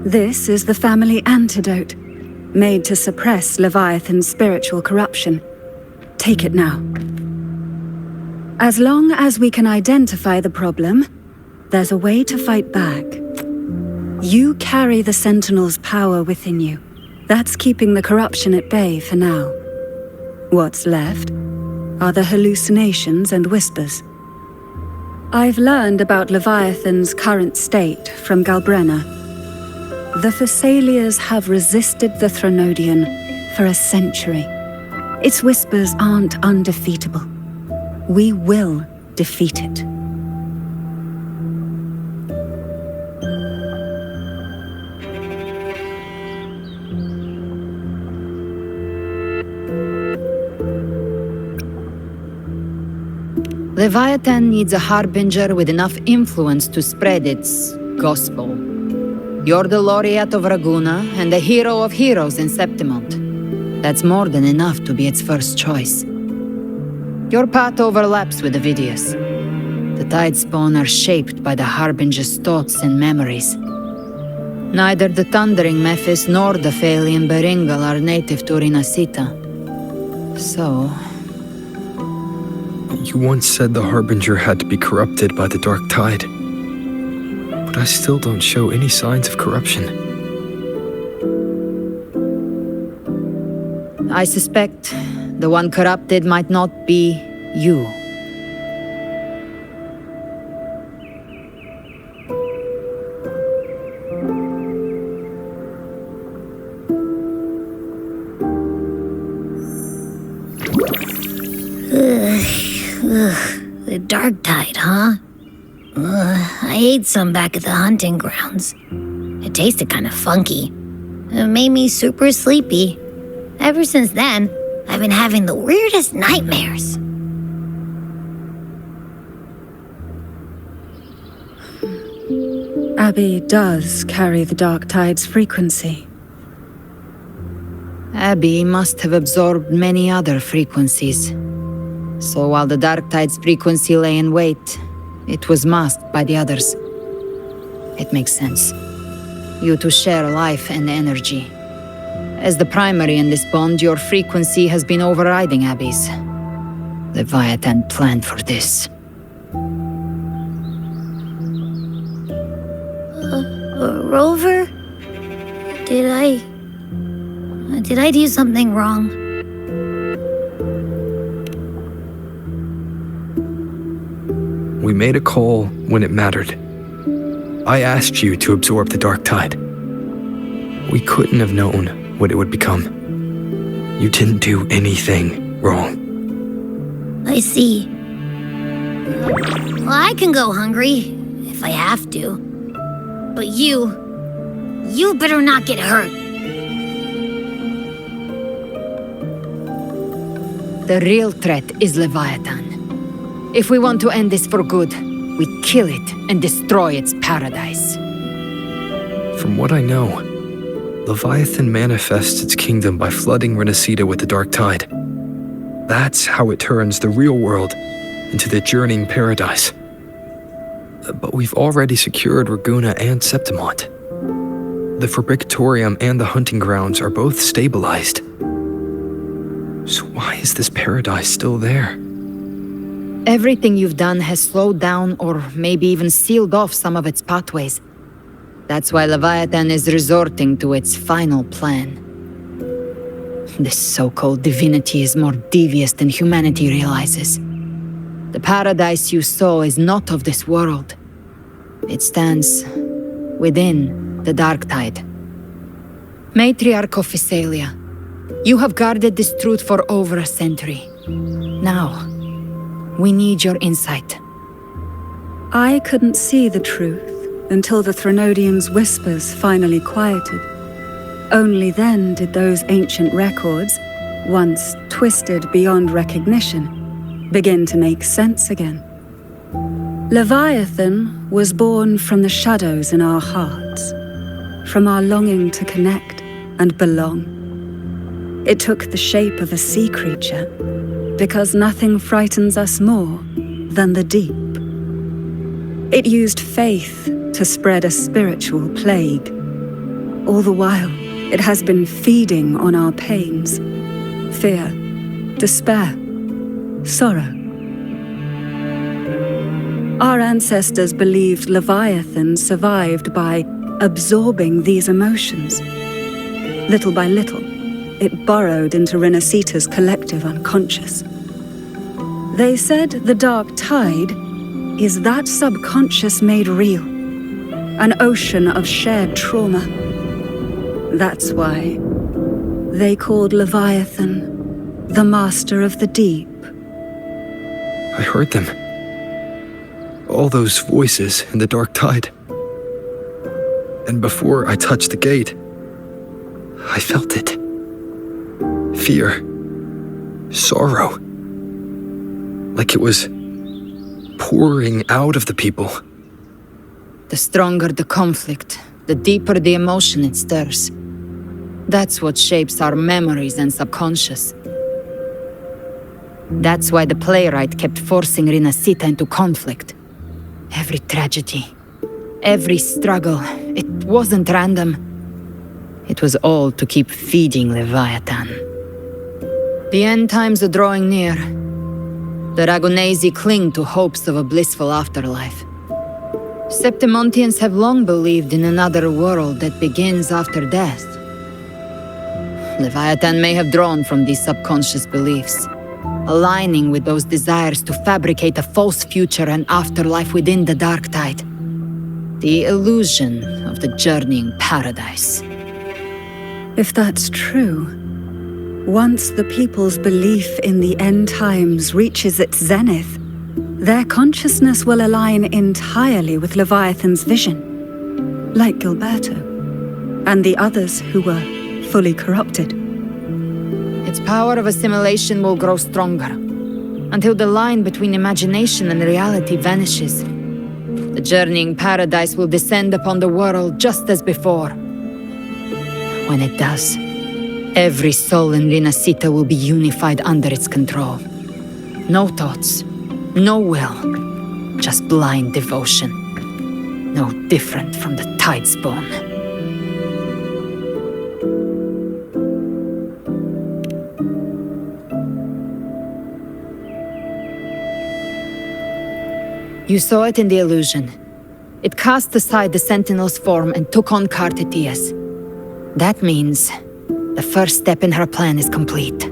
This is the family antidote, made to suppress Leviathan's spiritual corruption. Take it now. As long as we can identify the problem, there's a way to fight back. You carry the Sentinel's power within you. That's keeping the corruption at bay for now. What's left are the hallucinations and whispers. I've learned about Leviathan's current state from Galbrenna. The Thessalias have resisted the Threnodian for a century. Its whispers aren't undefeatable. We will defeat it. Leviathan needs a harbinger with enough influence to spread its gospel. You're the laureate of Raguna and the hero of heroes in Septimont. That's more than enough to be its first choice. Your path overlaps with Ovidius. The Tidespawn are shaped by the harbinger's thoughts and memories. Neither the Thundering Mephis nor the Phalian Beringal are native to Rinasita. So... You once said the Harbinger had to be corrupted by the Dark Tide. But I still don't show any signs of corruption. I suspect the one corrupted might not be you. The Dark Tide, huh? I ate some back at the hunting grounds. It tasted kind of funky. It made me super sleepy. Ever since then, I've been having the weirdest nightmares. Abby does carry the Dark Tide's frequency. Abby must have absorbed many other frequencies. So while the Dark Tide's frequency lay in wait, it was masked by the others. It makes sense. You two share life and energy. As the primary in this bond, your frequency has been overriding Abby's. Leviathan planned for this. Rover? Did I do something wrong? We made a call when it mattered. I asked you to absorb the Dark Tide. We couldn't have known what it would become. You didn't do anything wrong. I see. Well, I can go hungry, if I have to. But you better not get hurt. The real threat is Leviathan. If we want to end this for good, we kill it and destroy its paradise. From what I know, Leviathan manifests its kingdom by flooding Renacita with the Dark Tide. That's how it turns the real world into the journeying paradise. But we've already secured Raguna and Septimont. The Fabricatorium and the hunting grounds are both stabilized. So why is this paradise still there? Everything you've done has slowed down or maybe even sealed off some of its pathways. That's why Leviathan is resorting to its final plan. This so-called divinity is more devious than humanity realizes. The paradise you saw is not of this world. It stands within the Dark Tide. Matriarch of Physalia, you have guarded this truth for over a century. Now, we need your insight. I couldn't see the truth until the Threnodian's whispers finally quieted. Only then did those ancient records, once twisted beyond recognition, begin to make sense again. Leviathan was born from the shadows in our hearts, from our longing to connect and belong. It took the shape of a sea creature, because nothing frightens us more than the deep. It used faith to spread a spiritual plague, All the while, it has been feeding on our pains. Fear, despair, sorrow. Our ancestors believed Leviathan survived by absorbing these emotions. Little by little, it burrowed into Renacita's collective unconscious. They said the dark tide is that subconscious made real, an ocean of shared trauma. That's why they called Leviathan the Master of the Deep. I heard them. All those voices in the dark tide. And before I touched the gate, I felt it. Fear. Sorrow. Like it was pouring out of the people. The stronger the conflict, the deeper the emotion it stirs. That's what shapes our memories and subconscious. That's why the playwright kept forcing Renacita into conflict. Every tragedy, every struggle, it wasn't random. It was all to keep feeding Leviathan. The end times are drawing near. The Ragonesi cling to hopes of a blissful afterlife. Septimontians have long believed in another world that begins after death. Leviathan may have drawn from these subconscious beliefs, aligning with those desires to fabricate a false future and afterlife within the dark tide. The illusion of the journeying paradise. If that's true, once the people's belief in the end times reaches its zenith, their consciousness will align entirely with Leviathan's vision, like Gilberto, and the others who were fully corrupted. Its power of assimilation will grow stronger, until the line between imagination and reality vanishes. The journeying paradise will descend upon the world just as before. When it does, every soul in Renacita will be unified under its control. No thoughts, no will, just blind devotion. No different from the Tidespawn. You saw it in the illusion. It cast aside the Sentinel's form and took on Cartetias. That means the first step in her plan is complete.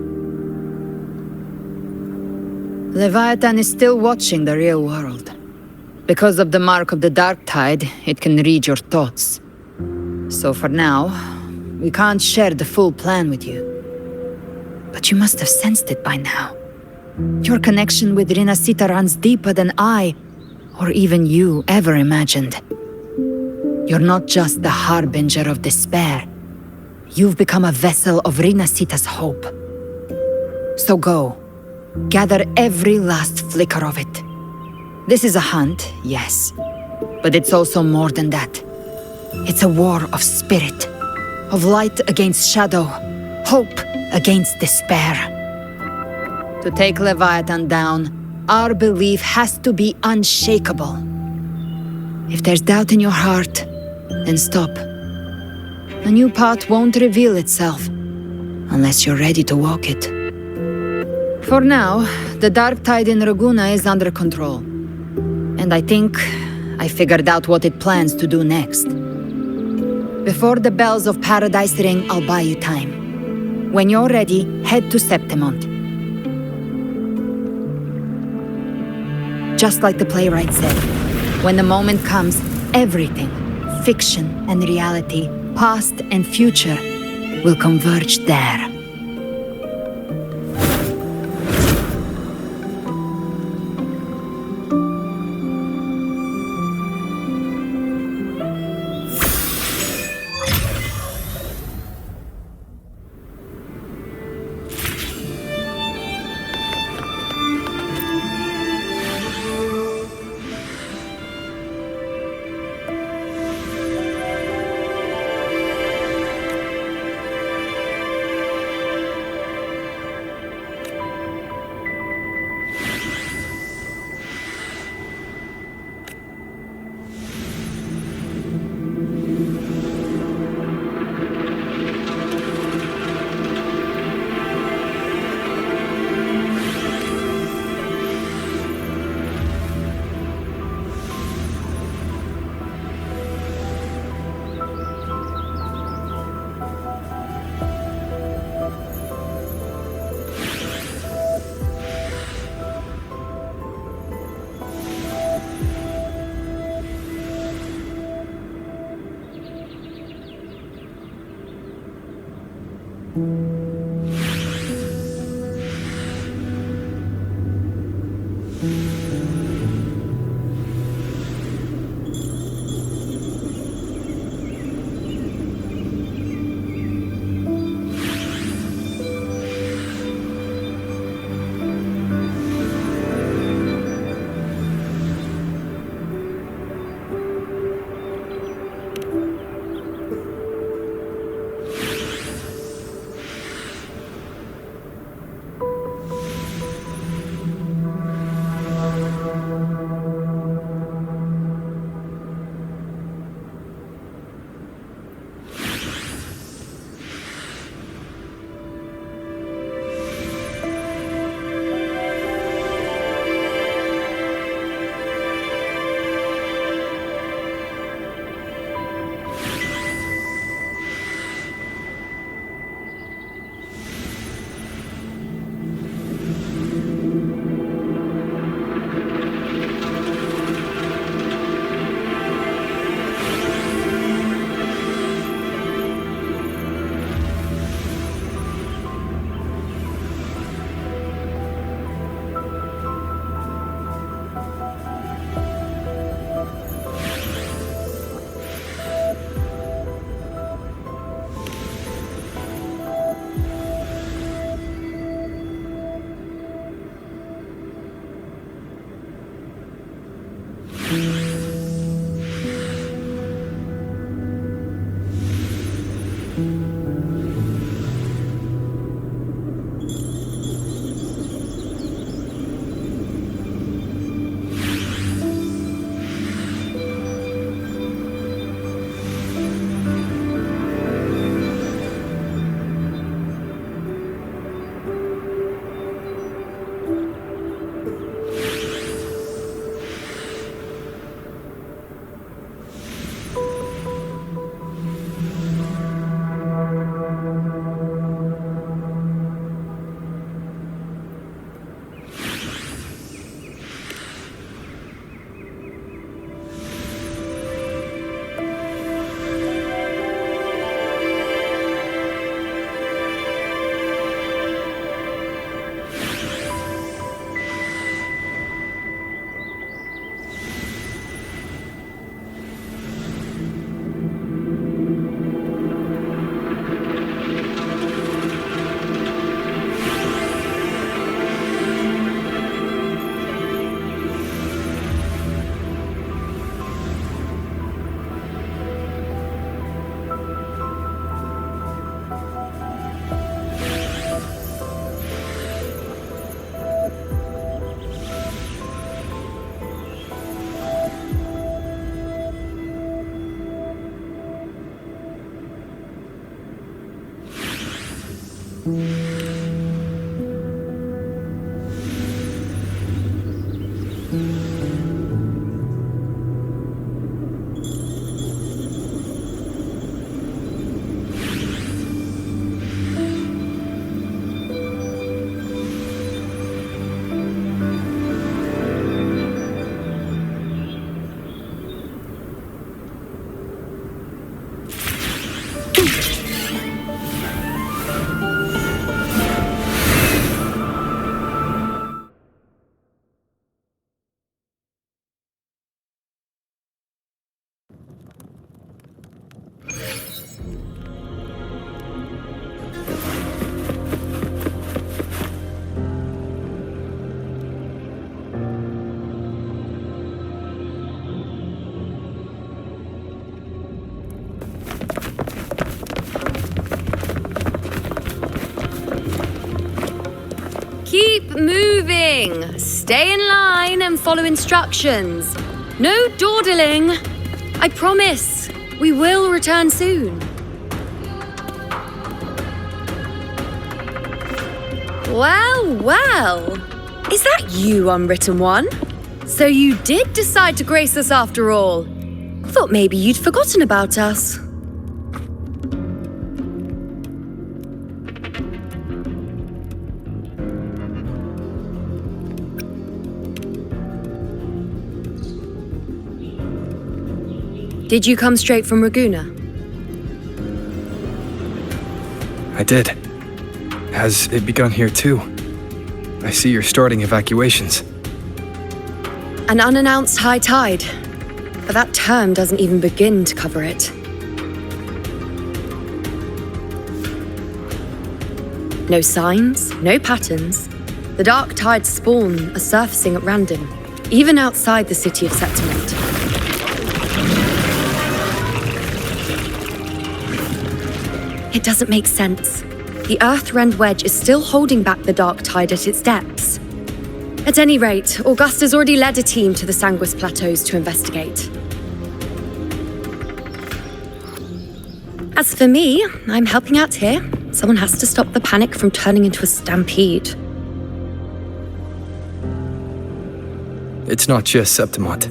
Leviathan is still watching the real world. Because of the mark of the Dark Tide, it can read your thoughts. So for now, we can't share the full plan with you. But you must have sensed it by now. Your connection with Renacita runs deeper than I, or even you, ever imagined. You're not just the harbinger of despair. You've become a vessel of Renacita's hope. So go. Gather every last flicker of it. This is a hunt, yes. But it's also more than that. It's a war of spirit. Of light against shadow. Hope against despair. To take Leviathan down, our belief has to be unshakable. If there's doubt in your heart, then stop. A new path won't reveal itself, unless you're ready to walk it. For now, the dark tide in Raguna is under control. And I think I figured out what it plans to do next. Before the bells of Paradise ring, I'll buy you time. When you're ready, head to Septimont. Just like the playwright said, when the moment comes, everything, fiction and reality, past and future, will converge there. Keep moving! Stay in line and follow instructions. No dawdling! I promise, we will return soon. Well, well. Is that you, Unwritten One? So you did decide to grace us after all. Thought maybe you'd forgotten about us. Did you come straight from Raguna? I did. Has it begun here too? I see you're starting evacuations. An unannounced high tide. But that term doesn't even begin to cover it. No signs, no patterns. The dark tide's spawn are surfacing at random, even outside the city of Septimont. It doesn't make sense. The Earth-rend wedge is still holding back the dark tide at its depths. At any rate, Augusta's already led a team to the Sanguis Plateaus to investigate. As for me, I'm helping out here. Someone has to stop the panic from turning into a stampede. It's not just Septimont.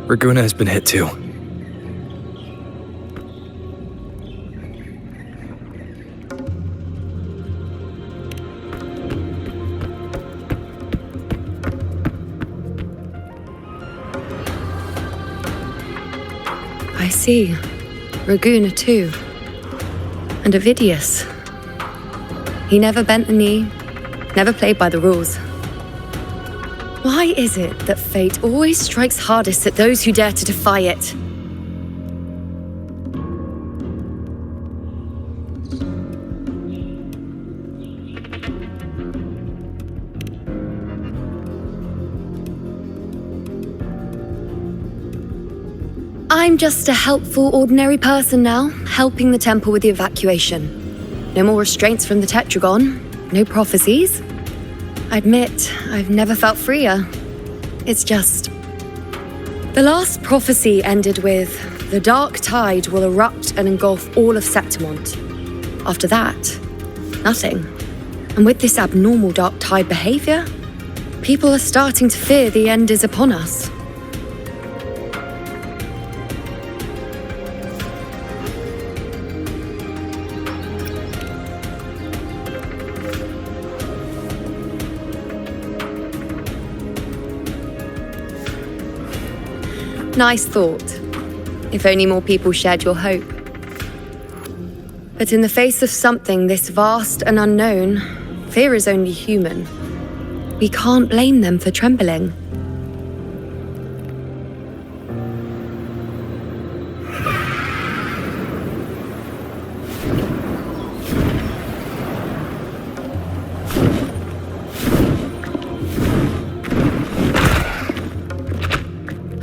Raguna has been hit too. I see. Raguna too. And Ovidius. He never bent the knee, never played by the rules. Why is it that fate always strikes hardest at those who dare to defy it? I'm just a helpful, ordinary person now, helping the temple with the evacuation. No more restraints from the Tetragon, no prophecies. I admit, I've never felt freer. It's just... The last prophecy ended with, the dark tide will erupt and engulf all of Septimont. After that, nothing. And with this abnormal dark tide behavior, people are starting to fear the end is upon us. Nice thought. If only more people shared your hope. But in the face of something this vast and unknown, fear is only human. We can't blame them for trembling.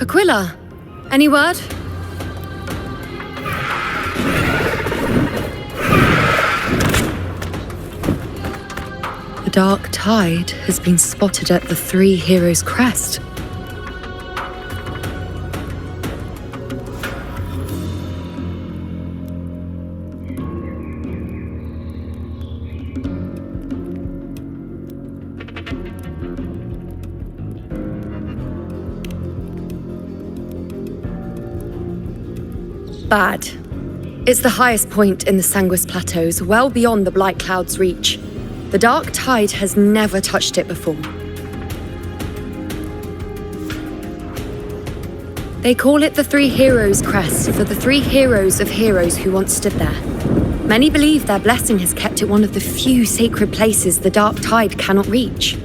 Aquila! Any word? The dark tide has been spotted at the Three Heroes' crest. Bad. It's the highest point in the Sanguis Plateaus, well beyond the Blight Cloud's reach. The dark tide has never touched it before. They call it the Three Heroes' Crest for the three heroes of heroes who once stood there. Many believe their blessing has kept it one of the few sacred places the dark tide cannot reach.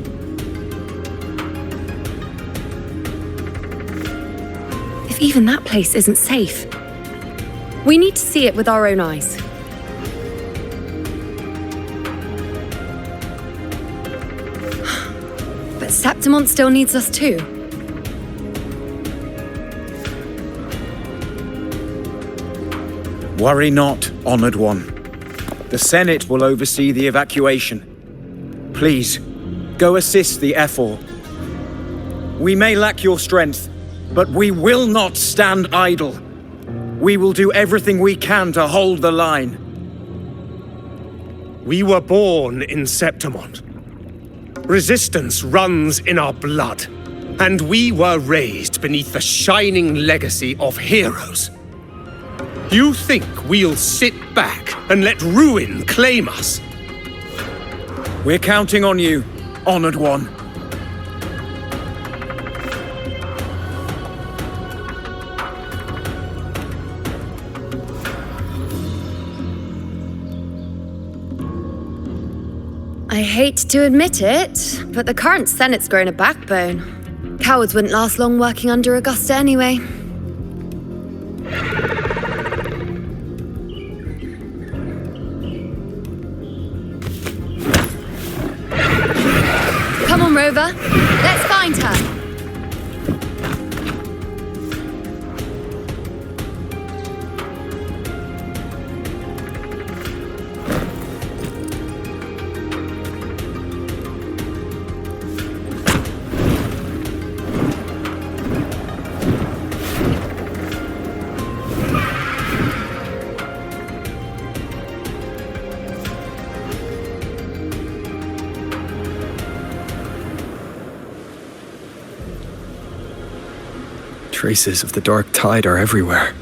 If even that place isn't safe, we need to see it with our own eyes. But Septimont still needs us too. Worry not, Honored One. The Senate will oversee the evacuation. Please, go assist the Ephor. We may lack your strength, but we will not stand idle. We will do everything we can to hold the line. We were born in Septimont. Resistance runs in our blood, and we were raised beneath the shining legacy of heroes. You think we'll sit back and let ruin claim us? We're counting on you, Honored One. I hate to admit it, but the current Senate's grown a backbone. Cowards wouldn't last long working under Augusta anyway. Come on, Rover. Let's find her. Traces of the dark tide are everywhere.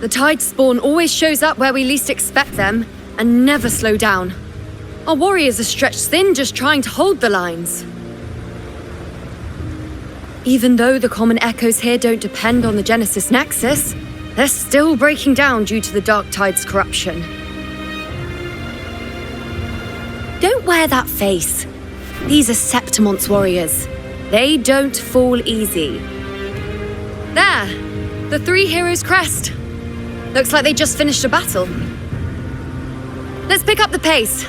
The tide spawn always shows up where we least expect them, and never slow down. Our warriors are stretched thin just trying to hold the lines. Even though the common echoes here don't depend on the Genesis Nexus, they're still breaking down due to the dark tide's corruption. Don't wear that face. These are Septimon's warriors. They don't fall easy. There! The three heroes' crest. Looks like they just finished a battle. Let's pick up the pace.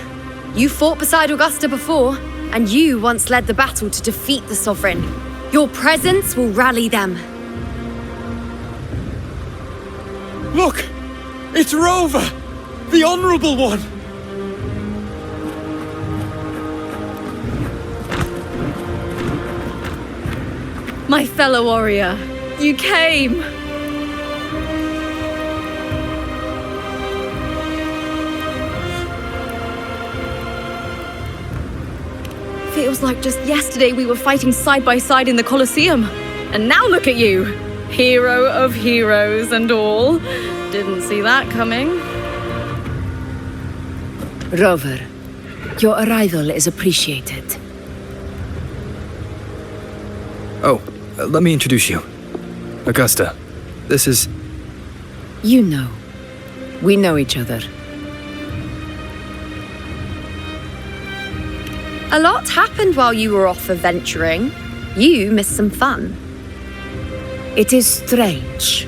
You fought beside Augusta before, and you once led the battle to defeat the Sovereign. Your presence will rally them. Look! It's Rover! The Honorable One! My fellow warrior, you came! Feels like just yesterday we were fighting side by side in the Colosseum. And now look at you! Hero of heroes and all. Didn't see that coming. Rover, your arrival is appreciated. Oh, let me introduce you. Augusta, this is... You know. We know each other. A lot happened while you were off adventuring. You missed some fun. It is strange.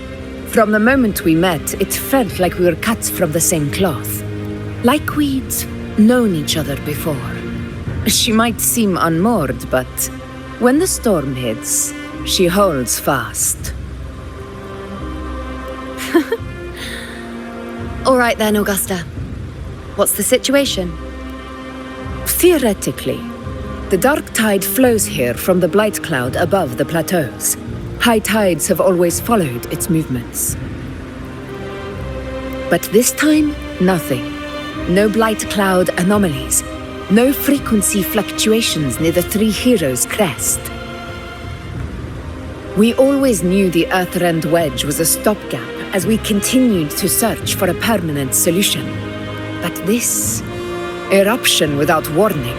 From the moment we met, it felt like we were cut from the same cloth. Like we'd known each other before. She might seem unmoored, but when the storm hits, she holds fast. All right then, Augusta. What's the situation? Theoretically, the dark tide flows here from the blight cloud above the plateaus. High tides have always followed its movements. But this time, nothing. No blight cloud anomalies. No frequency fluctuations near the Three Heroes' crest. We always knew the Earthrend Wedge was a stopgap as we continued to search for a permanent solution. But this eruption without warning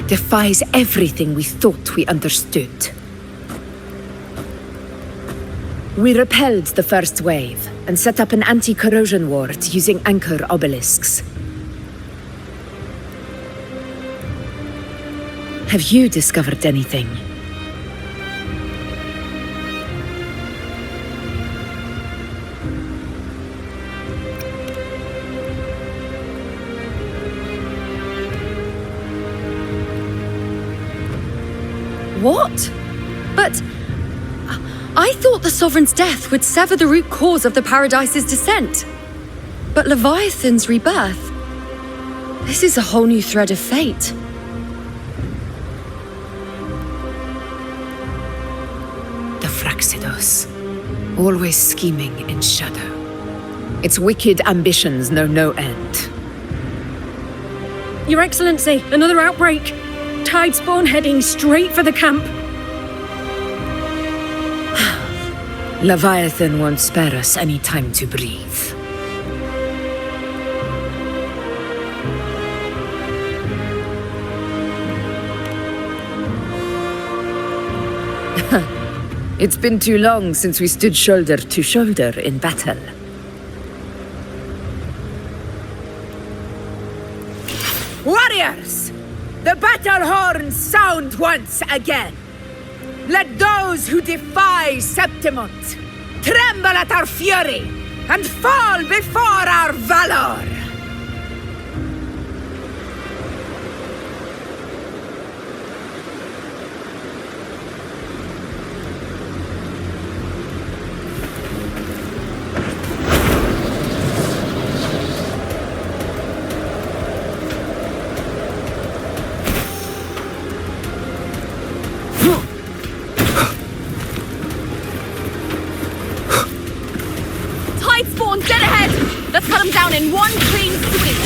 defies everything we thought we understood. We repelled the first wave and set up an anti-corrosion ward using anchor obelisks. Have you discovered anything? What? But I thought the Sovereign's death would sever the root cause of the Paradise's descent. But Leviathan's rebirth? This is a whole new thread of fate. The Fraxidos, always scheming in shadow. Its wicked ambitions know no end. Your Excellency, another outbreak! Tide spawn heading straight for the camp. Leviathan won't spare us any time to breathe. It's been too long since we stood shoulder to shoulder in battle. Warriors! The battle horns sound once again. Let those who defy Septimont tremble at our fury and fall before our valor! Dead ahead! Let's cut them down in one clean sweep!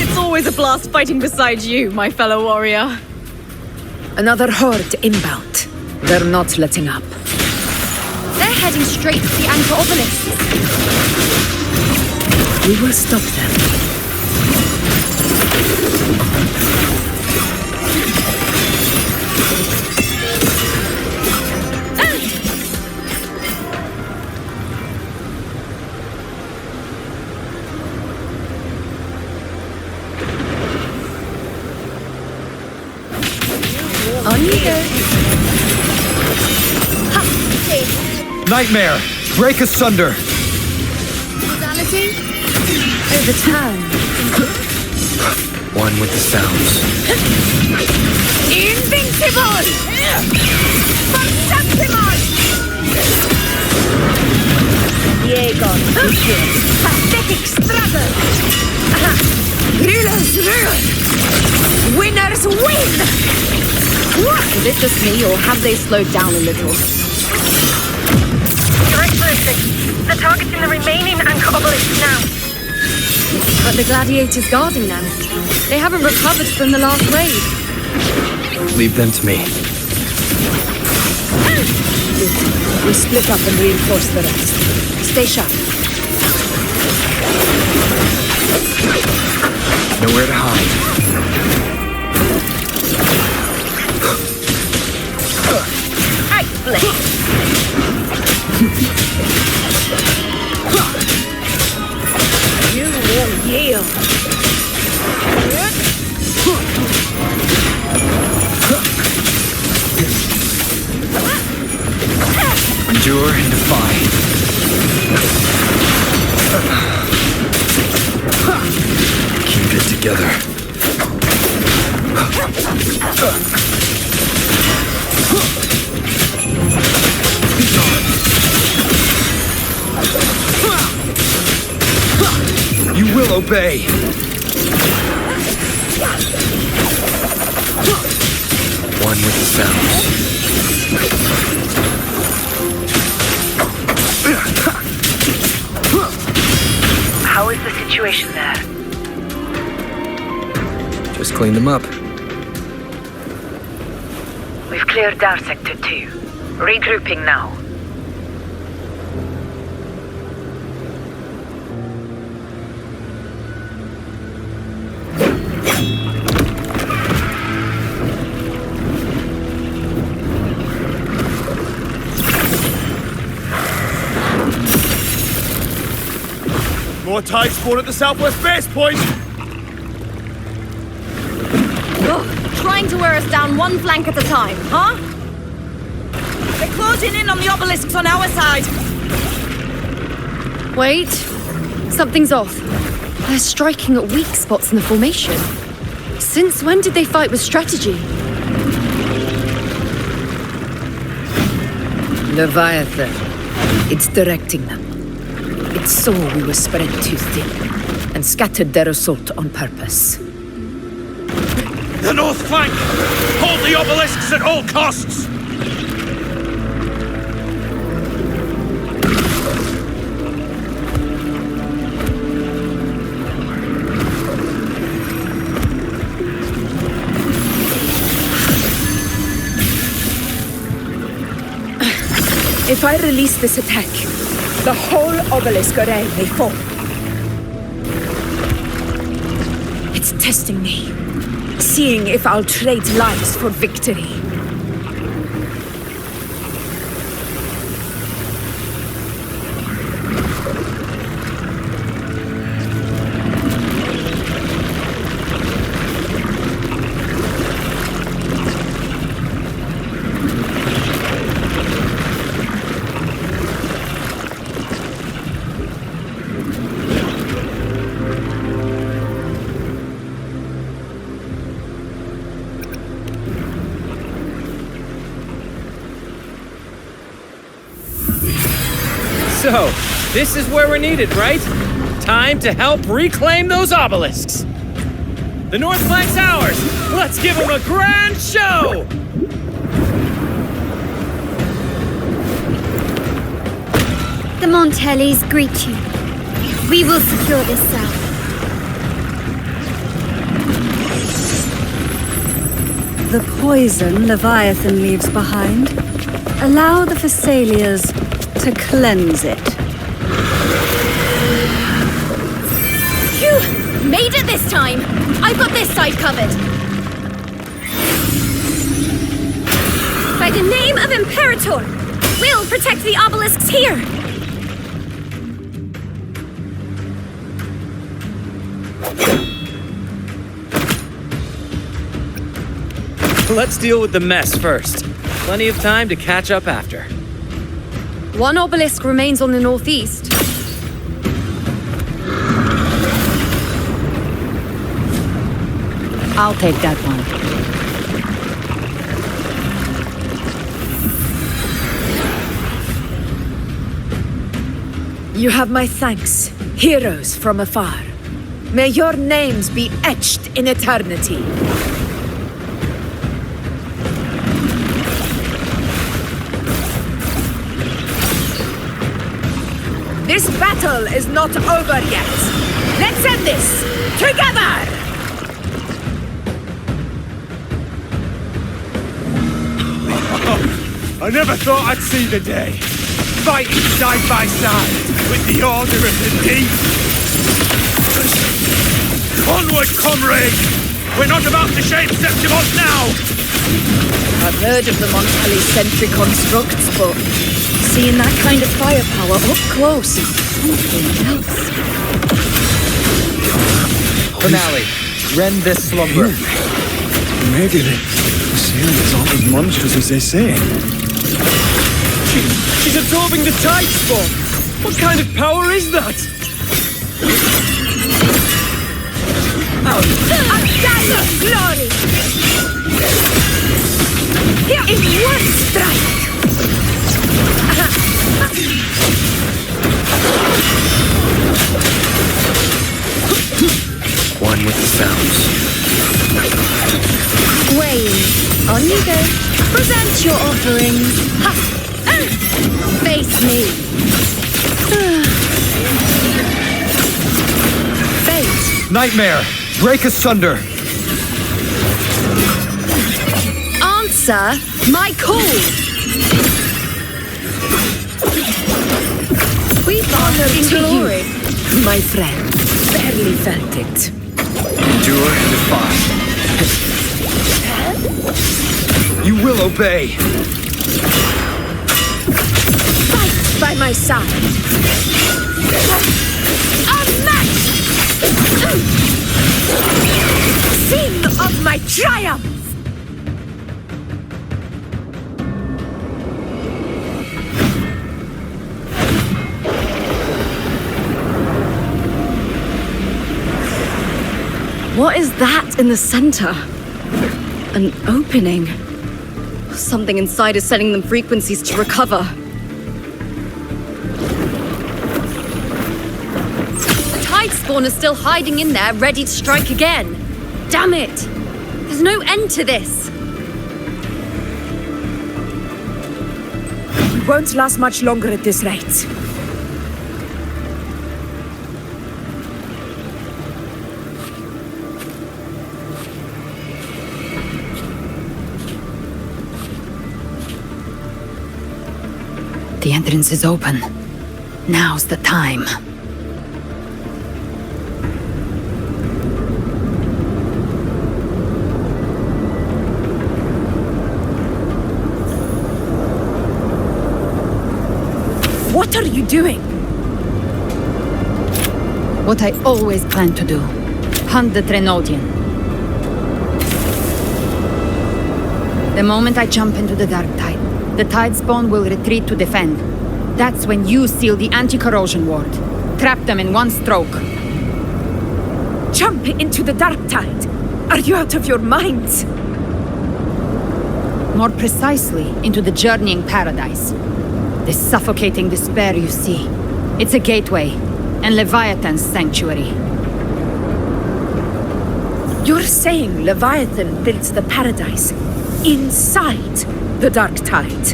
It's always a blast fighting beside you, my fellow warrior. Another horde inbound. They're not letting up. They're heading straight to the anchor obelisks. We will stop them. On you go. Nightmare! Break asunder! Modality? Overturn. One with the sounds. Invincible! For Septimon! Yegon, pathetic struggle! Rulers rule! Winners win! Is it just me, or have they slowed down a little? Direct briefing. They're targeting the remaining anchor obelisks now. But the gladiators guarding them. They haven't recovered from the last raid. Leave them to me. We split up and reinforce the rest. Stay sharp. Nowhere to hide. You will yield. Endure and defy. Keep it together. You will obey. One with the sounds. How is the situation there? Just clean them up. We've cleared our sector 2. Regrouping now. More tide spawn at the southwest base point! Trying to wear us down one flank at a time, huh? They're closing in on the obelisks on our side. Wait. Something's off. They're striking at weak spots in the formation. Since when did they fight with strategy? Leviathan. It's directing them. It saw we were spread too thin, and scattered their assault on purpose. The north flank! Hold the obelisks at all costs! If I release this attack, the whole obelisk array may fall. It's testing me, seeing if I'll trade lives for victory. So, this is where we're needed, right? Time to help reclaim those obelisks. The North Flank's ours! Let's give them a grand show! The Montellis greet you. We will secure this cell. The poison Leviathan leaves behind, allow the Thessalians to cleanse it. Phew! Made it this time! I've got this side covered! By the name of Imperator, we'll protect the obelisks here! Let's deal with the mess first. Plenty of time to catch up after. One obelisk remains on the northeast. I'll take that one. You have my thanks, heroes from afar. May your names be etched in eternity. This battle is not over yet. Let's end this together! I never thought I'd see the day. Fighting side by side with the Order of the Deep. Onward, comrades! We're not about to shape Septimos now! I've heard of the Montelli sentry constructs, but seeing that kind of firepower up close is something else. Finale. Rend this slumber. Maybe the Thessalians aren't as monstrous as they say. She's absorbing the tide spawn! What kind of power is that? Undying glory! Here in one strike! One with the sounds. Wayne, on you go. Present your offerings. Ha! Face me. Fate. Nightmare! Break asunder! Answer my call. We honor in glory. My friend, barely felt it. Endure and defy. You will obey! Fight by my side. Unmatched! Sing of my triumph! What is that in the center? An opening. Something inside is sending them frequencies to recover. The tide spawn is still hiding in there, ready to strike again. Damn it! There's no end to this. We won't last much longer at this rate. The entrance is open. Now's the time. What are you doing? What I always planned to do. Hunt the Trenodian. The moment I jump into the dark tide, the tide spawn will retreat to defend. That's when you seal the anti-corrosion ward. Trap them in one stroke. Jump into the dark tide! Are you out of your minds? More precisely, into the journeying paradise. This suffocating despair you see, it's a gateway, and Leviathan's sanctuary. You're saying Leviathan built the paradise inside the Dark Tide?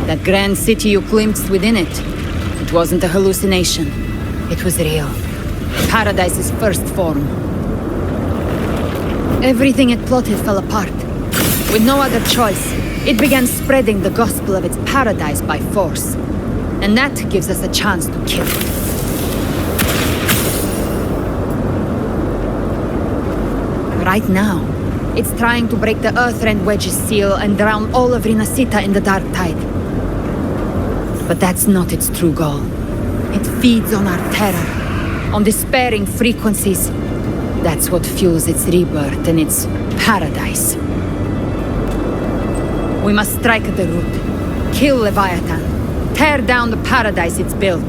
That grand city you glimpsed within it, it wasn't a hallucination. It was real. Paradise's first form. Everything it plotted fell apart. With no other choice, it began spreading the gospel of its paradise by force. And that gives us a chance to kill it. Right now, it's trying to break the Earthrend Wedge's seal and drown all of Rinasita in the Dark Tide. But that's not its true goal. It feeds on our terror, on despairing frequencies. That's what fuels its rebirth and its paradise. We must strike at the root, kill Leviathan, tear down the paradise it's built.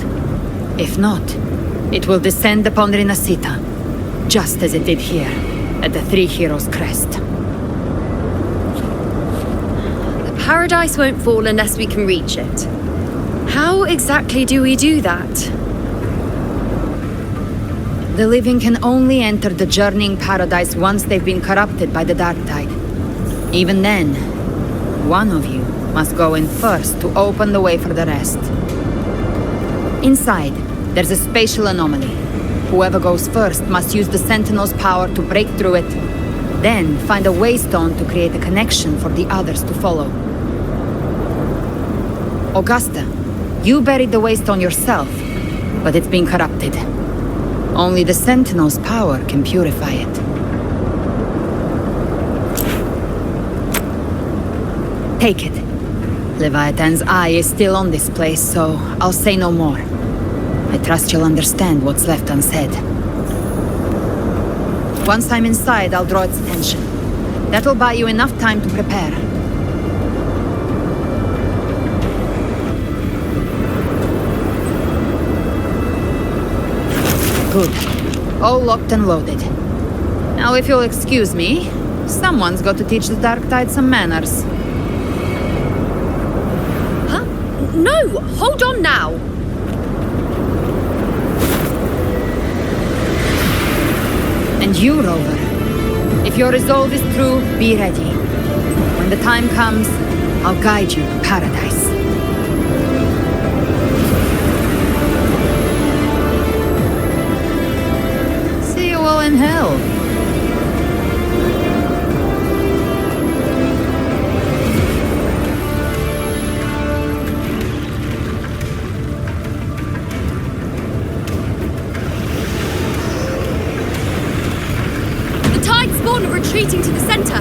If not, it will descend upon Rinasita, just as it did here, at the Three Heroes' Crest. The paradise won't fall unless we can reach it. How exactly do we do that? The living can only enter the journeying paradise once they've been corrupted by the Dark Tide. Even then, one of you must go in first to open the way for the rest. Inside, there's a spatial anomaly. Whoever goes first must use the Sentinel's power to break through it, then find a waystone to create a connection for the others to follow. Augusta, you buried the waystone yourself, but it's been corrupted. Only the Sentinel's power can purify it. Take it. Leviathan's eye is still on this place, so I'll say no more. I trust you'll understand what's left unsaid. Once I'm inside, I'll draw its attention. That'll buy you enough time to prepare. Good. All locked and loaded. Now, if you'll excuse me, someone's got to teach the Dark Tide some manners. Huh? No! Hold on now! And you, Rover, if your resolve is true, be ready. When the time comes, I'll guide you to paradise. See you all in hell. Retreating to the center.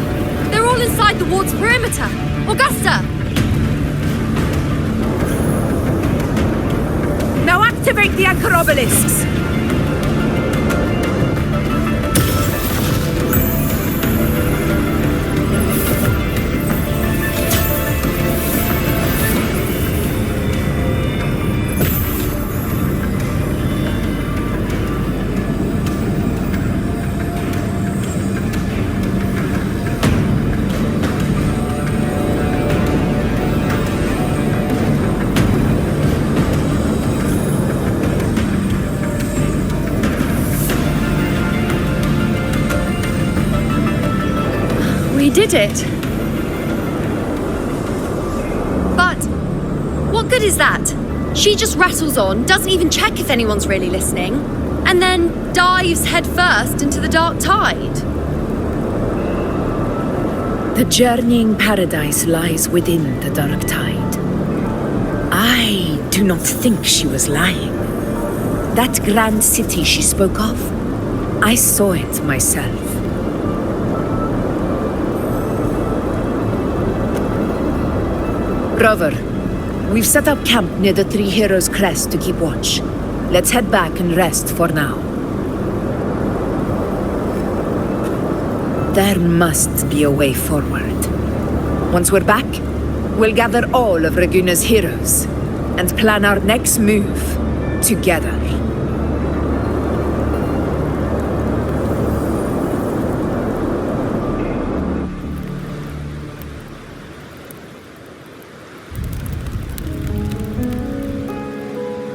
They're all inside the ward's perimeter. Augusta! Now activate the anchor obelisks! We did it! But what good is that? She just rattles on, doesn't even check if anyone's really listening, and then dives headfirst into the Dark Tide. The journeying paradise lies within the Dark Tide. I do not think she was lying. That grand city she spoke of, I saw it myself. Rover, we've set up camp near the Three Heroes' Crest to keep watch. Let's head back and rest for now. There must be a way forward. Once we're back, we'll gather all of Raguna's heroes and plan our next move together.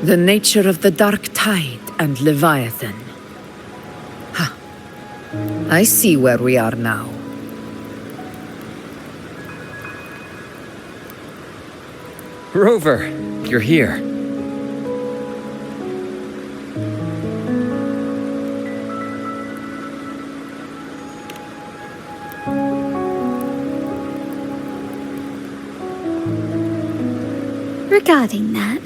The nature of the Dark Tide and Leviathan. Ha. I see where we are now. Rover, you're here. Regarding that,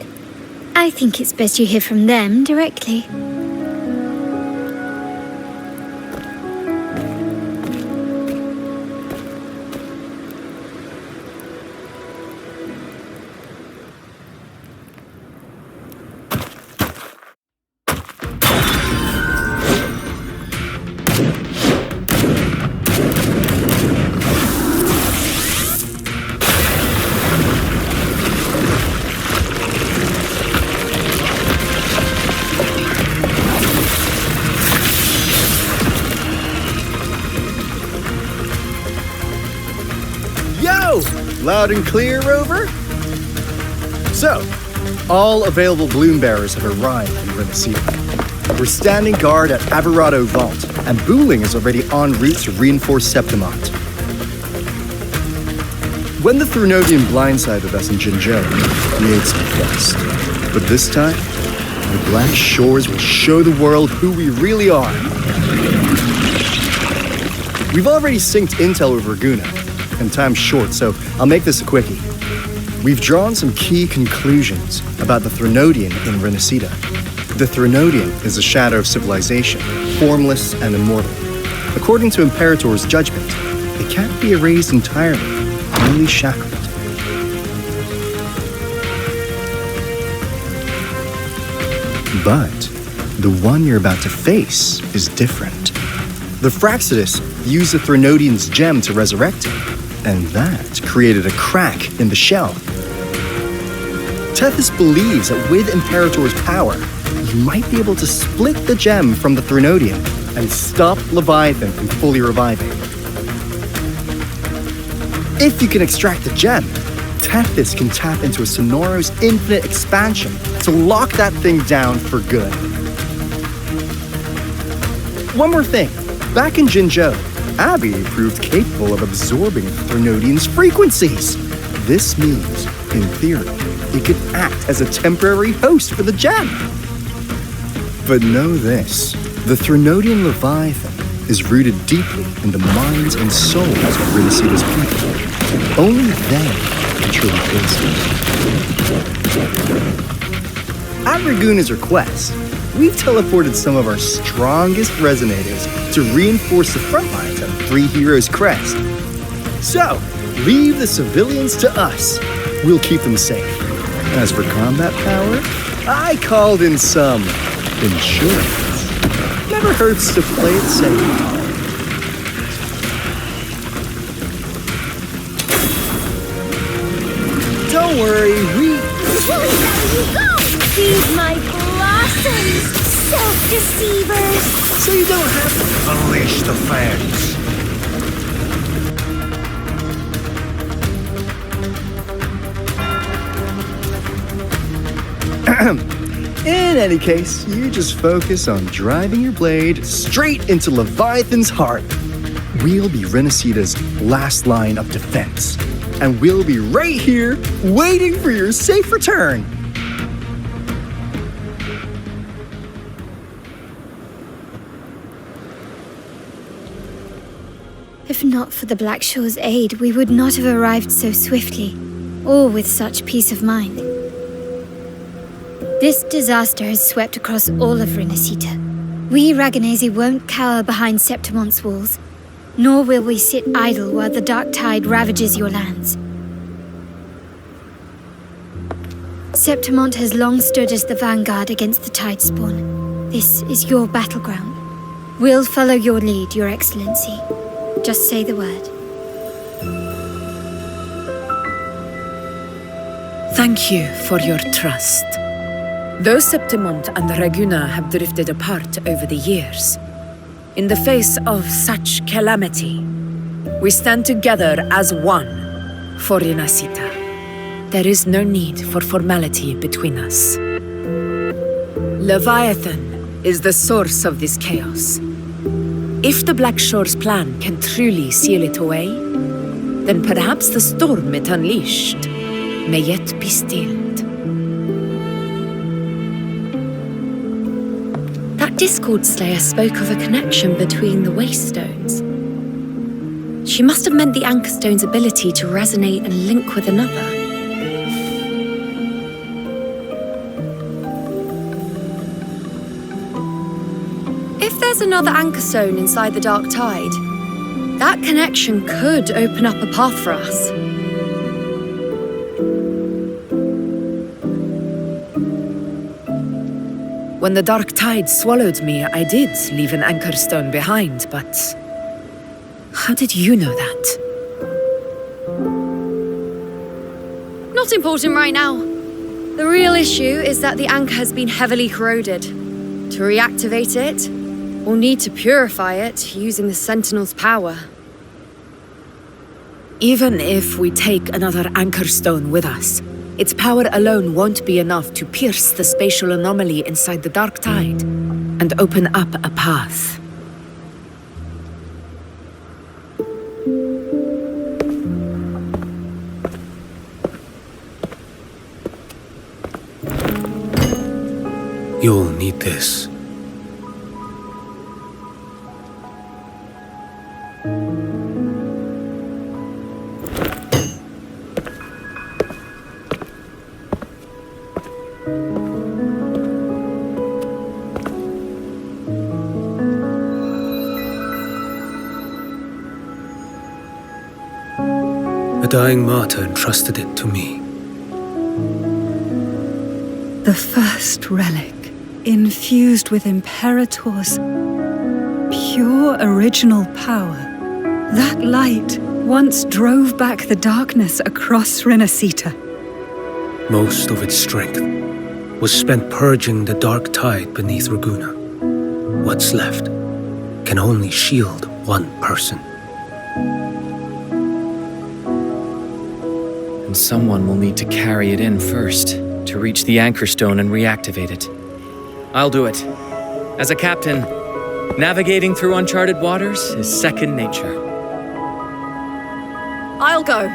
I think it's best you hear from them directly. Loud and clear, Rover? So, all available bloom bearers have arrived in Renacida. We're standing guard at Averado Vault, and Booling is already en route to reinforce Septimont. When the Threnodian blindsided us in Jinzhou, we made some fuss. But this time, the Black Shores will show the world who we really are. We've already synced intel with Raguna, and time's short, so I'll make this a quickie. We've drawn some key conclusions about the Threnodian in Renacida. The Threnodian is a shadow of civilization, formless and immortal. According to Imperator's judgment, it can't be erased entirely, only shackled. But the one you're about to face is different. The Fraxidus used the Threnodian's gem to resurrect him, and that created a crack in the shell. Tethys believes that with Imperator's power, you might be able to split the gem from the Threnodian and stop Leviathan from fully reviving. If you can extract the gem, Tethys can tap into a Sonoro's infinite expansion to lock that thing down for good. One more thing. Back in Jinzhou, Abby proved capable of absorbing Threnodian's frequencies. This means, in theory, it could act as a temporary host for the gem. But know this, the Threnodian Leviathan is rooted deeply in the minds and souls of Renacida's people. Only they can truly face it. At Raguna's request, we've teleported some of our strongest resonators to reinforce the front lines of Three Heroes Crest. So, leave the civilians to us. We'll keep them safe. As for combat power, I called in some insurance. Never hurts to play it safe. Don't worry, we... Where you go? Feed my blossoms, self-deceivers! So you don't have to unleash the fans. In any case, you just focus on driving your blade straight into Leviathan's heart. We'll be Renacida's last line of defense, and we'll be right here waiting for your safe return. If not for the Black Shore's aid, we would not have arrived so swiftly, or with such peace of mind. This disaster has swept across all of Renacida. We Raganese won't cower behind Septimont's walls, nor will we sit idle while the Dark Tide ravages your lands. Septimont has long stood as the vanguard against the Tidespawn. This is your battleground. We'll follow your lead, Your Excellency. Just say the word. Thank you for your trust. Though Septimont and Raguna have drifted apart over the years, in the face of such calamity, we stand together as one for Renacida. There is no need for formality between us. Leviathan is the source of this chaos. If the Black Shore's plan can truly seal it away, then perhaps the storm it unleashed may yet be stilled. That Discord Slayer spoke of a connection between the Waystones. She must have meant the Anchorstone's ability to resonate and link with another. If there's another Anchorstone inside the Dark Tide, that connection could open up a path for us. When the Dark Tide swallowed me, I did leave an Anchorstone behind, but... how did you know that? Not important right now. The real issue is that the anchor has been heavily corroded. To reactivate it, we'll need to purify it using the Sentinel's power. Even if we take another Anchorstone with us, its power alone won't be enough to pierce the spatial anomaly inside the Dark Tide and open up a path. You'll need this. A dying martyr entrusted it to me. The first relic, infused with Imperator's pure original power. That light once drove back the darkness across Renacita. Most of its strength was spent purging the dark tide beneath Raguna. What's left can only shield one person. And someone will need to carry it in first, to reach the Anchorstone and reactivate it. I'll do it. As a captain, navigating through uncharted waters is second nature. I'll go.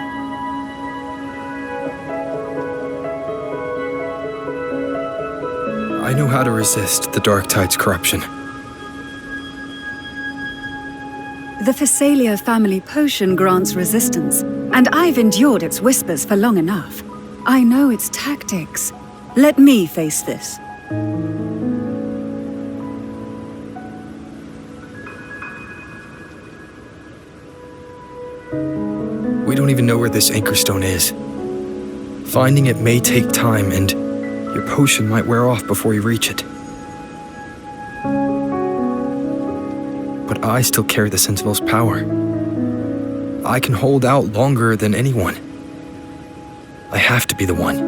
I know how to resist the Dark Tide's corruption. The Phasalia family potion grants resistance, and I've endured its whispers for long enough. I know its tactics. Let me face this. We don't even know where this Anchorstone is. Finding it may take time, and your potion might wear off before you reach it. But I still carry the Sentinel's power. I can hold out longer than anyone. I have to be the one.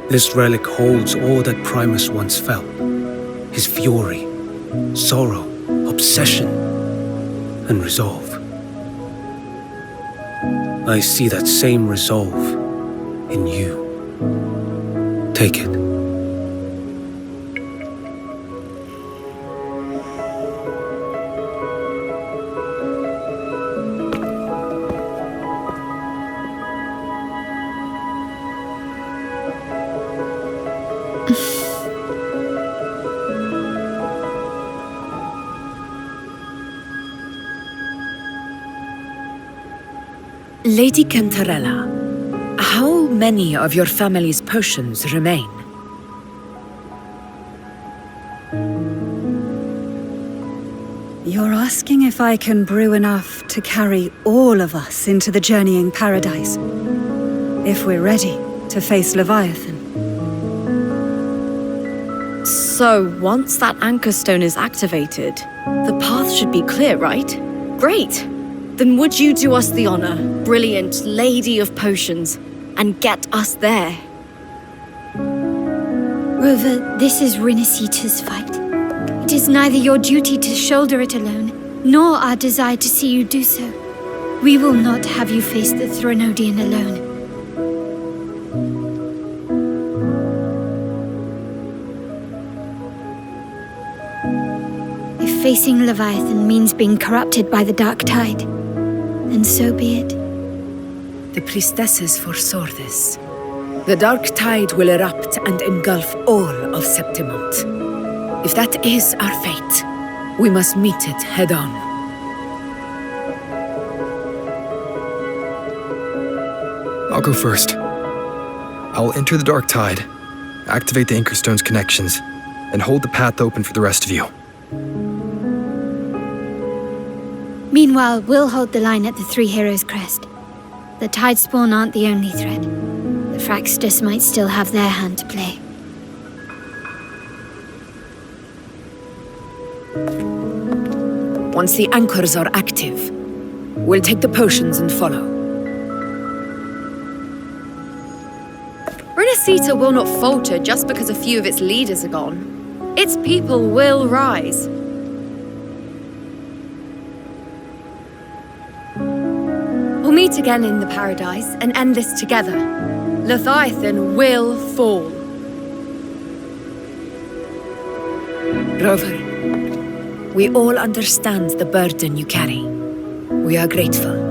This relic holds all that Primus once felt. His fury, sorrow, obsession, and resolve. I see that same resolve in you. Take it. Lady Cantarella, how many of your family's potions remain? You're asking if I can brew enough to carry all of us into the journeying paradise. If we're ready to face Leviathan. So, once that Anchorstone is activated, the path should be clear, right? Great! Then would you do us the honor, brilliant Lady of Potions, and get us there? Rover, this is Renacita's fight. It is neither your duty to shoulder it alone, nor our desire to see you do so. We will not have you face the Thronodian alone. If facing Leviathan means being corrupted by the Dark Tide, then so be it. The priestesses foresaw this. The Dark Tide will erupt and engulf all of Septimont. If that is our fate, we must meet it head-on. I'll go first. I'll enter the Dark Tide, activate the Anchorstone's connections, and hold the path open for the rest of you. Meanwhile, we'll hold the line at the Three Heroes Crest. The Tidespawn aren't the only threat. The Fraxtus might still have their hand to play. Once the anchors are active, we'll take the potions and follow. Renacita will not falter just because a few of its leaders are gone. Its people will rise. We'll meet again in the Paradise and end this together. Leviathan will fall. Rover, we all understand the burden you carry. We are grateful.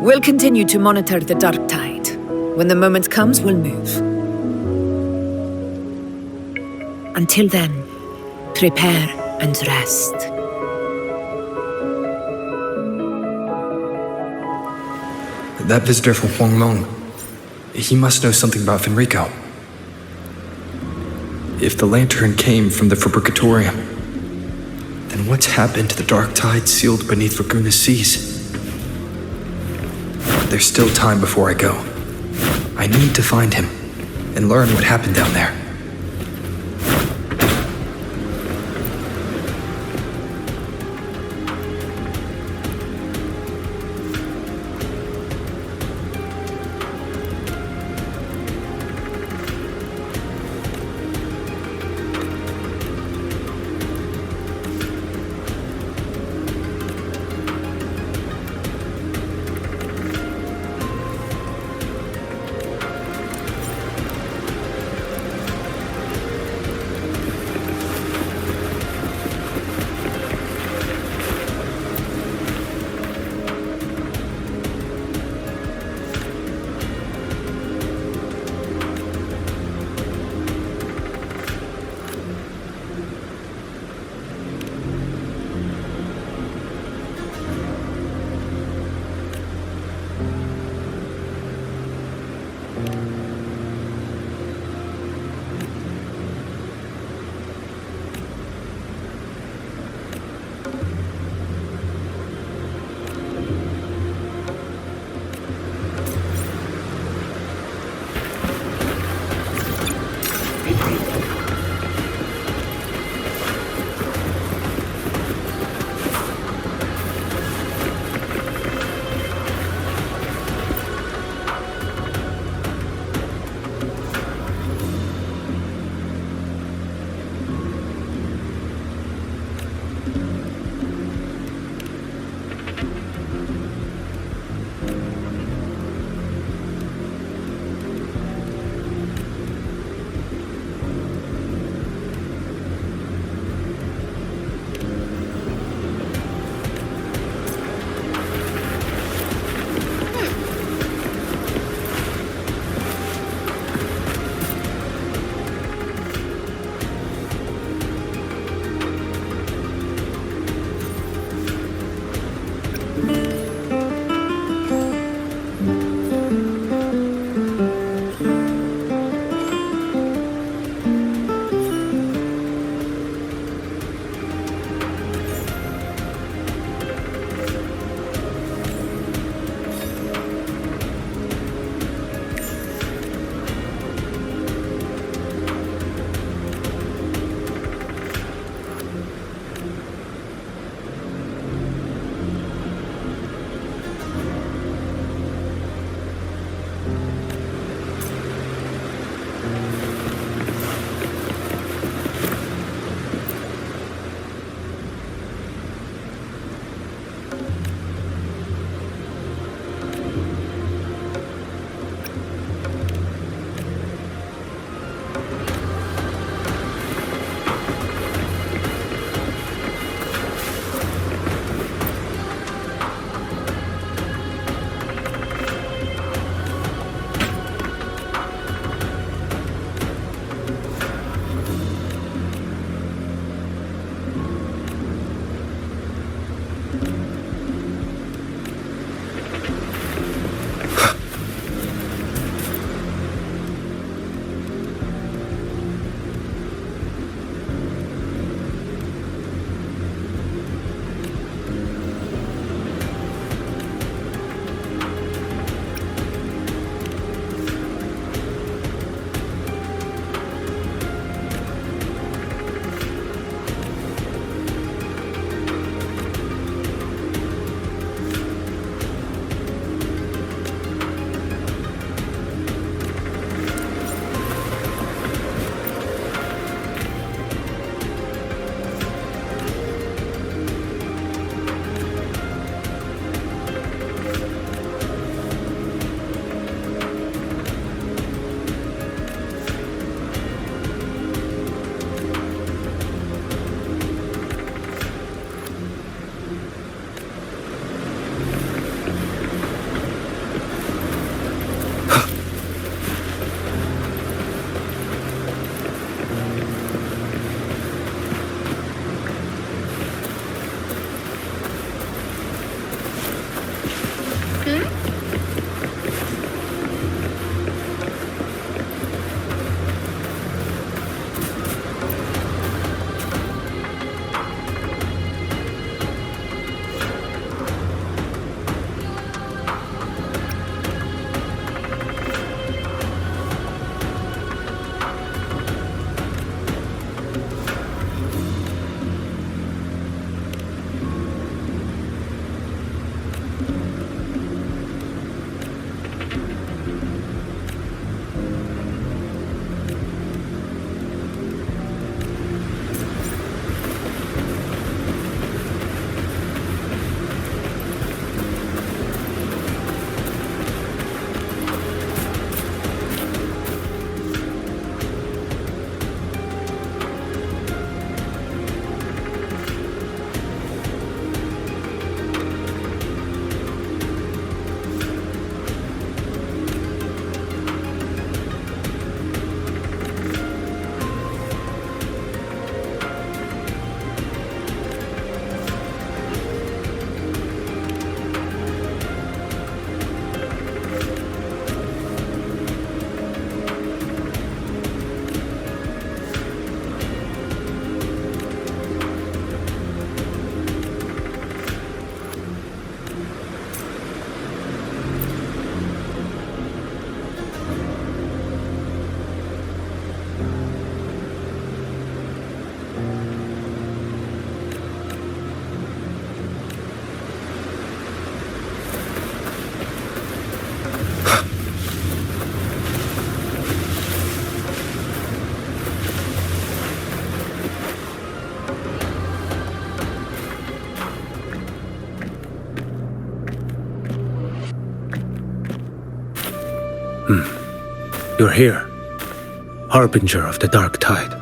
We'll continue to monitor the Dark Tide. When the moment comes, we'll move. Until then, prepare and rest. That visitor from Huanglong, he must know something about Fenrico. If the lantern came from the Fabricatorium, then what's happened to the Dark Tide sealed beneath Raguna's seas? There's still time before I go. I need to find him and learn what happened down there. You're here, Harbinger of the Dark Tide.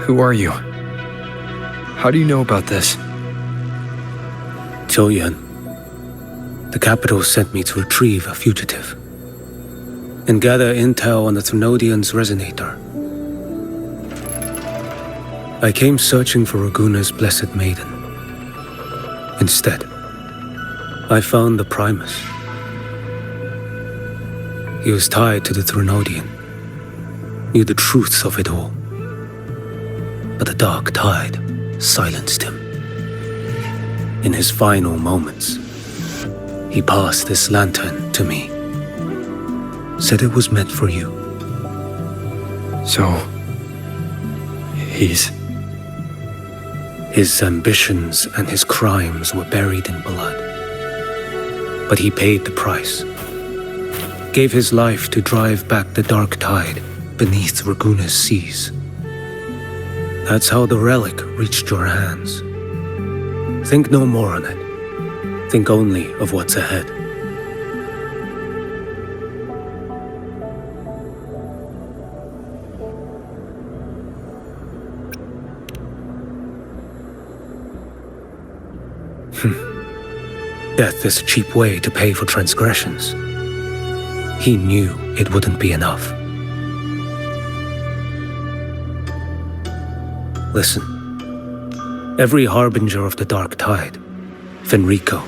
Who are you? How do you know about this? Choyan. The capital sent me to retrieve a fugitive and gather intel on the Thrunodian's resonator. I came searching for Raguna's blessed maiden. Instead, I found the Primus. He was tied to the Thrunodian, knew the truth of it all. But the Dark Tide silenced him. In his final moments, he passed this lantern to me. Said it was meant for you. So, His ambitions and his crimes were buried in blood. But he paid the price. Gave his life to drive back the Dark Tide beneath Raguna's seas. That's how the relic reached your hands. Think no more on it. Think only of what's ahead. Death is a cheap way to pay for transgressions. He knew it wouldn't be enough. Listen. Every Harbinger of the Dark Tide, Fenrico,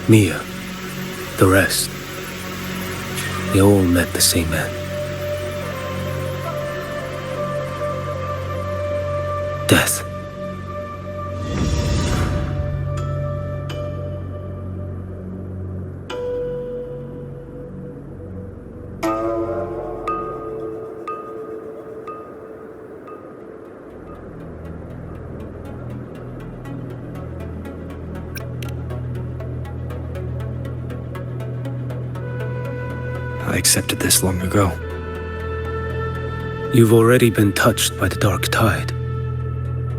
Mia, the rest, they all met the same end. Death. I accepted this long ago. You've already been touched by the Dark Tide.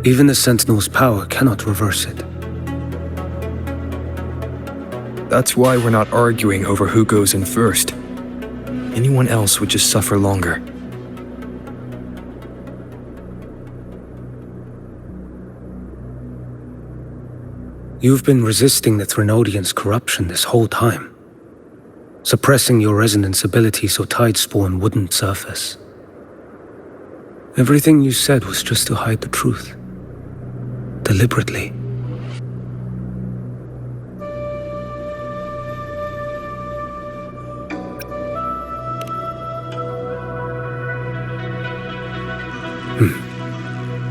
Even the Sentinel's power cannot reverse it. That's why we're not arguing over who goes in first. Anyone else would just suffer longer. You've been resisting the Thrunodian's corruption this whole time. Suppressing your resonance ability so Tidespawn wouldn't surface. Everything you said was just to hide the truth. Deliberately.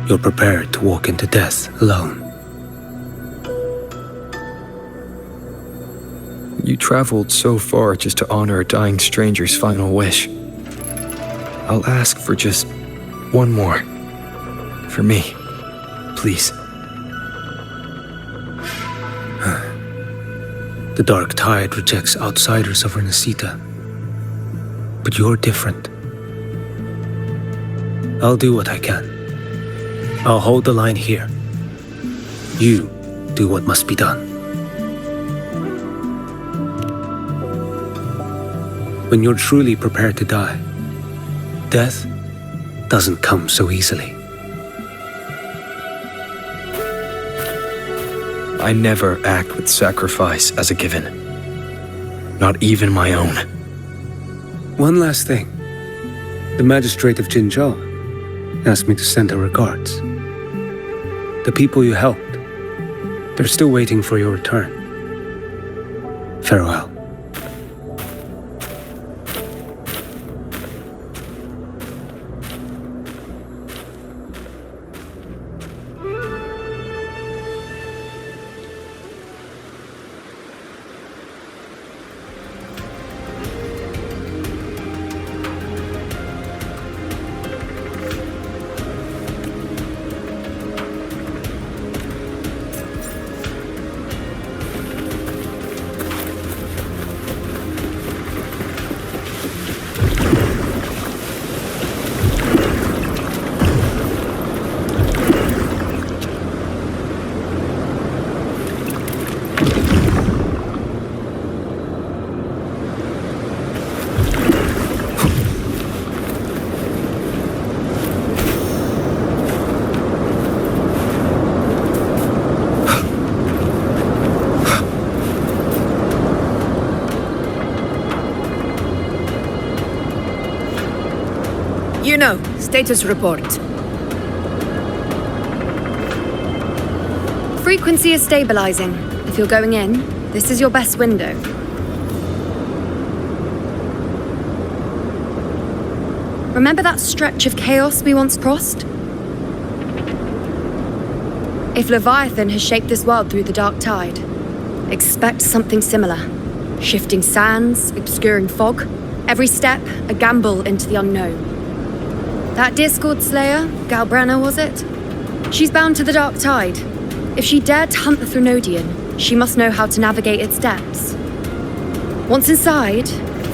You're prepared to walk into death alone. You traveled so far just to honor a dying stranger's final wish. I'll ask for just one more. For me. Please. The Dark Tide rejects outsiders of Renacita. But you're different. I'll do what I can. I'll hold the line here. You do what must be done. When you're truly prepared to die, death doesn't come so easily. I never act with sacrifice as a given. Not even my own. One last thing. The magistrate of Jinzhou asked me to send her regards. The people you helped, they're still waiting for your return. Farewell. Status report. Frequency is stabilizing. If you're going in, this is your best window. Remember that stretch of chaos we once crossed? If Leviathan has shaped this world through the dark tide, expect something similar. Shifting sands, obscuring fog, every step a gamble into the unknown. That Discord Slayer, Galbrenna was it? She's bound to the dark tide. If she dared to hunt the Threnodian, she must know how to navigate its depths. Once inside,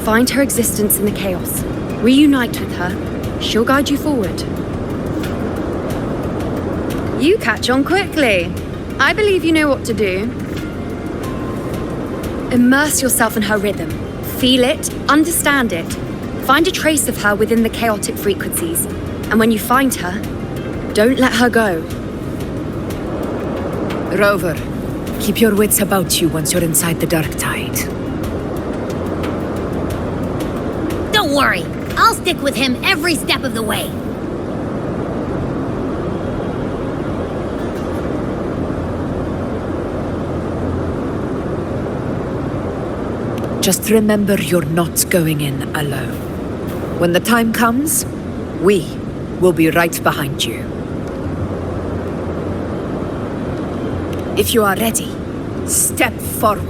find her existence in the chaos. Reunite with her. She'll guide you forward. You catch on quickly. I believe you know what to do. Immerse yourself in her rhythm. Feel it, understand it. Find a trace of her within the chaotic frequencies. And when you find her, don't let her go. Rover, keep your wits about you once you're inside the dark tide. Don't worry. I'll stick with him every step of the way. Just remember you're not going in alone. When the time comes, we will be right behind you. If you are ready, step forward.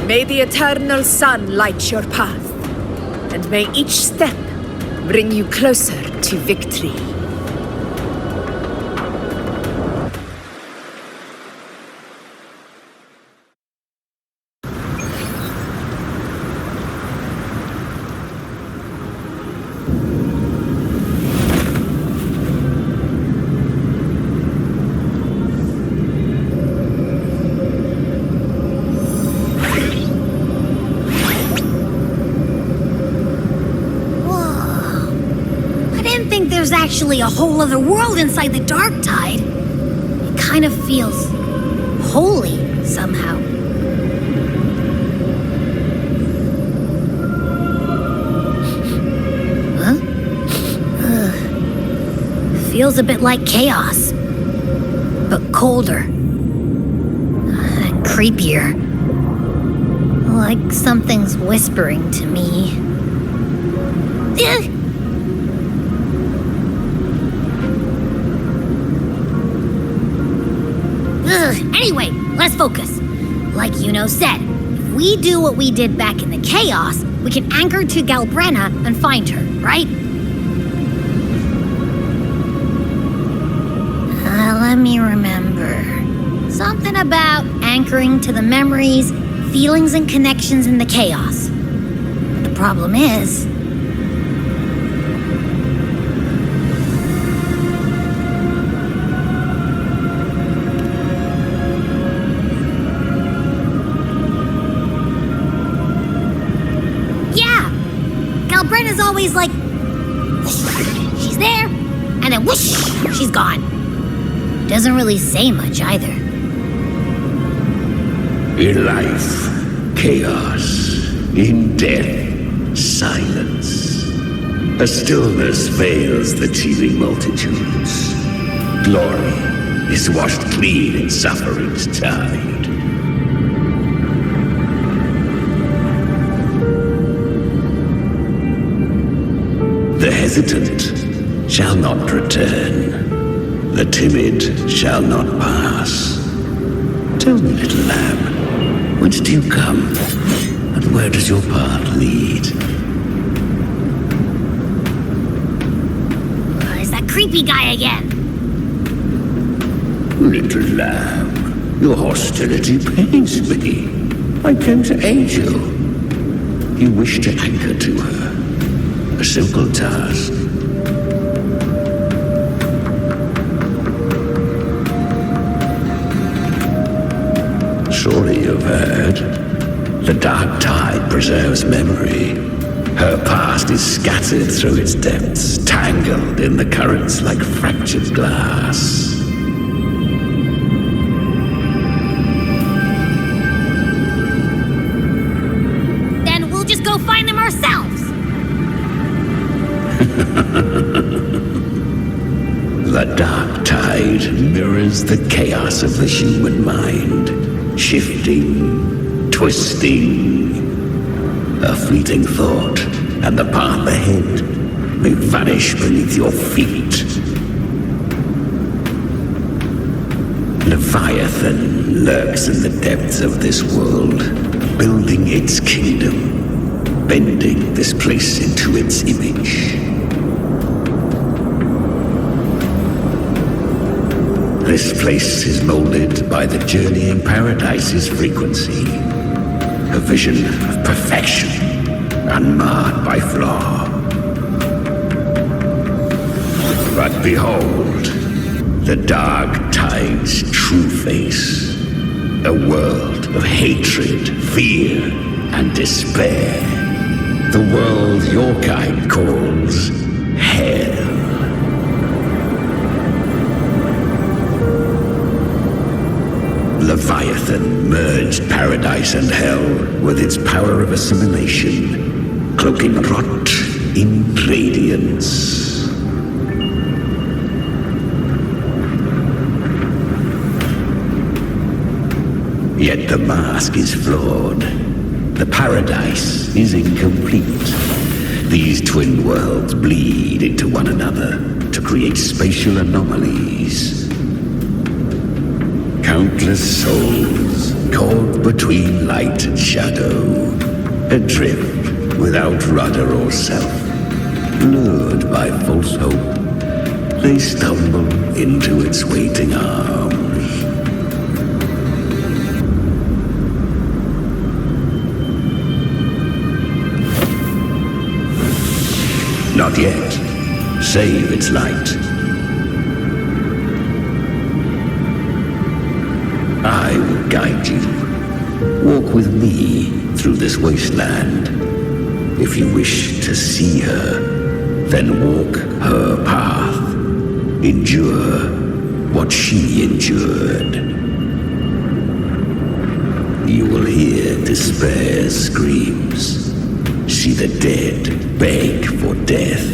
May the eternal sun light your path, and may each step bring you closer to victory. There's actually a whole other world inside the dark tide. It kind of feels holy somehow. Huh? Feels a bit like chaos, but colder and creepier. Like something's whispering to me. Anyway, let's focus. Like Yuno said, if we do what we did back in the chaos, we can anchor to Galbrenna and find her, right? Let me remember. Something about anchoring to the memories, feelings, and connections in the chaos. The problem is, Galbrenna's always like, whoosh, she's there, and then whoosh, she's gone. Doesn't really say much either. In life, chaos. In death, silence. A stillness veils the teeming multitudes. Glory is washed clean in suffering's tide. The hesitant shall not return. The timid shall not pass. Tell me, little lamb, whence do you come? And where does your path lead? Is that creepy guy again? Little lamb, your hostility pains me. I came to aid you. You wish to anchor to her. A simple task. Surely you've heard. The dark tide preserves memory. Her past is scattered through its depths, tangled in the currents like fractured glass. just go find them ourselves? The dark tide mirrors the chaos of the human mind, shifting, twisting. A fleeting thought, and the path ahead may vanish beneath your feet. Leviathan lurks in the depths of this world, building its kingdom, bending this place into its image. This place is molded by the journeying paradise's frequency, a vision of perfection, unmarred by flaw. But behold, the dark tide's true face, a world of hatred, fear, and despair. The world your kind calls hell. Leviathan merged paradise and hell with its power of assimilation, cloaking rot in radiance. Yet the mask is flawed. The paradise is incomplete. These twin worlds bleed into one another to create spatial anomalies. Countless souls caught between light and shadow, adrift without rudder or self, lured by false hope, they stumble into its waiting arms. Not yet. Save its light. I will guide you. Walk with me through this wasteland. If you wish to see her, then walk her path. Endure what she endured. You will hear despair's screams. See the dead beg for death.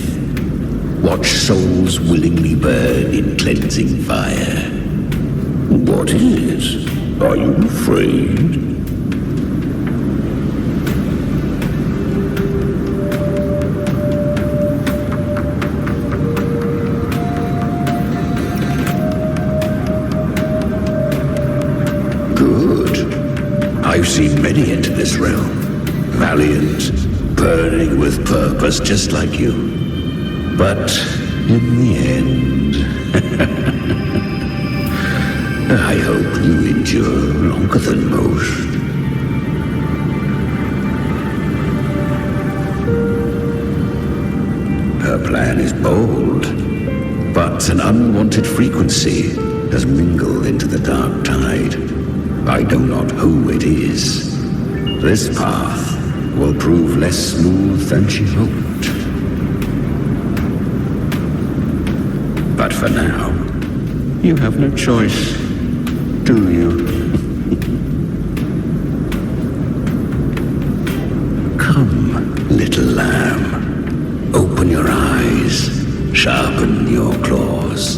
Watch souls willingly burn in cleansing fire. What is it? Are you afraid? Good. I've seen many enter this realm. Valiant, burning with purpose just like you. But in the end, I hope you endure longer than most. Her plan is bold, but an unwanted frequency has mingled into the dark tide. I know not who it is. This path will prove less smooth than she hoped. But for now, you have no choice, do you? Come, little lamb. Open your eyes, sharpen your claws.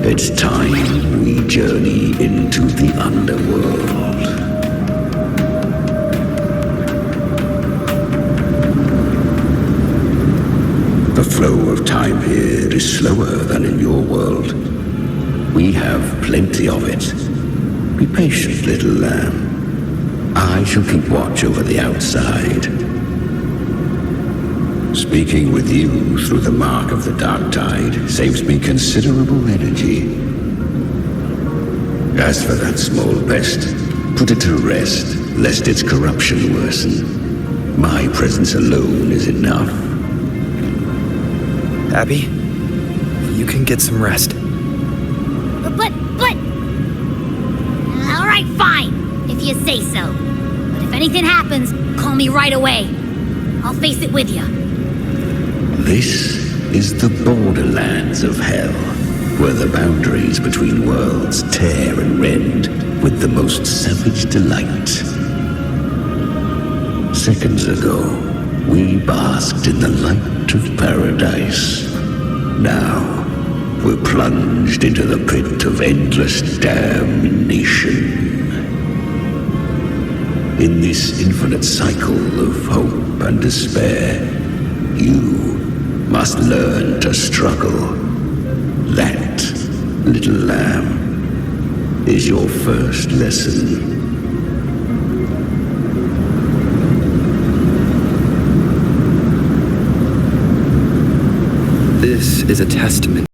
It's time we journey into the underworld. The flow of time here is slower than in your world. We have plenty of it. Be patient, little lamb. I shall keep watch over the outside. Speaking with you through the mark of the dark tide saves me considerable energy. As for that small pest, put it to rest, lest its corruption worsen. My presence alone is enough. Abby, you can get some rest. But... All right, fine, if you say so. But if anything happens, call me right away. I'll face it with you. This is the borderlands of hell, where the boundaries between worlds tear and rend with the most savage delight. Seconds ago, we basked in the light of paradise. Now, we're plunged into the pit of endless damnation. In this infinite cycle of hope and despair, you must learn to struggle. That, little lamb, is your first lesson. This is a testament